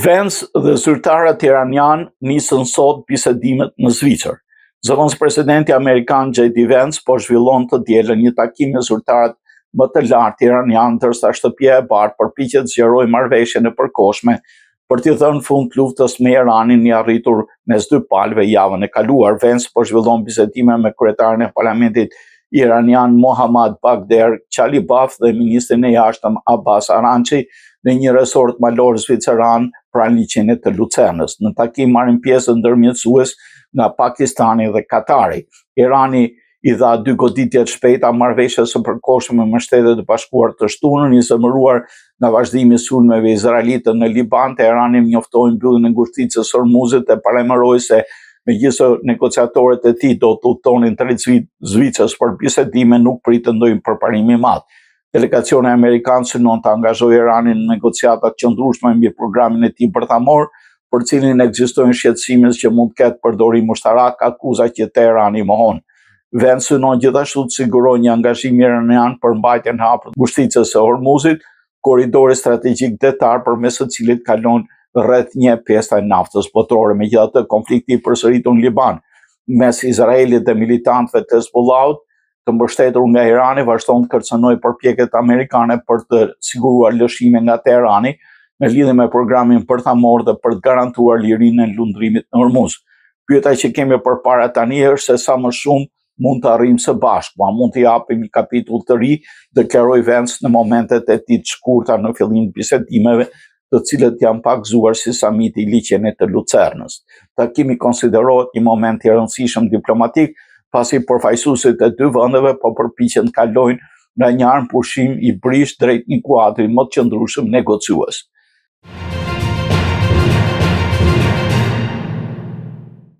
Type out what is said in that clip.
Vence dhe zyrtarët iranian nisën sot bisedimet në Zvicër. Zëvendës presidenti amerikan J.D. Vance po zhvillon të dielën një takim me zyrtarët më të lartë iranian, ndërsa shtëpia e bardhë përpiqet zgjerojë marrëveshjen e përkohshme për t'i dhënë fund luftës me Iranin i arritur mes dy palëve javën e kaluar. Vance po zhvillon bisedime me kryetarin e parlamentit iranian Mohammad Bagher Qalibaf dhe ministrin e jashtëm Abbas Araghchi në një resort malor zviceran pranë liçenit të Lucernës. Në takim marrin pjesë ndërmjetësues nga Pakistani dhe Katari. Irani i dha 2 goditje të shpejta marrëveshjes së përkohshme me Shtetet e Bashkuara të Shtunën, i zemëruar nga vazhdimi i sulmeve izraelite në Liban. Teherani njoftoi mbylljen e ngushticës së Hormuzit e paremëroi se megjithëse negociatorët e tij do të udhtonin drejt Zvicrës për bisedime, nuk prit të ndojnë përparim i madh. Delegacioni amerikan synon të angazhojë Iranin në negociata të qëndrueshme mbi programin e tij bërthamor, për cilin ekzistojnë shqetësime që mund të ketë përdorim ushtarak, akuza që Teherani mohon. Vence synon gjithashtu të sigurojë një angazhim iranian për mbajtjen e hapur të ngushticës së Hormuzit, korridori strategjik detar përmes së cilit kalon rreth 1/5 e naftës botërore. Megjithatë, konflikti i përsëritur në Liban mes Izraelit dhe militantëve të Hezbollahut, të mbështetur nga Irani, vazhdon të kërcënojë përpjekjet amerikane për të siguruar lëshime nga Teherani në lidhje me programin bërthamor dhe për të garantuar lirinë e lundrimit në Hormuz. Pyetja që kemi përpara tani është se sa më shumë mund të arrijmë së bashku, a mund të japim një kapitull të ri, deklaroi Vance në momentet e tij të shkurta në fillim të bisedimeve, të cilët janë pak gëzuar si samiti i liçenit të Lucernës. Takimi konsiderohet një moment i rëndësishëm diplomatik, pasi përfaqësuesit e dy vendeve po përpiqen të kalojnë nga një armë pushim i brish drejt një kuadri më të qëndrueshëm negociues.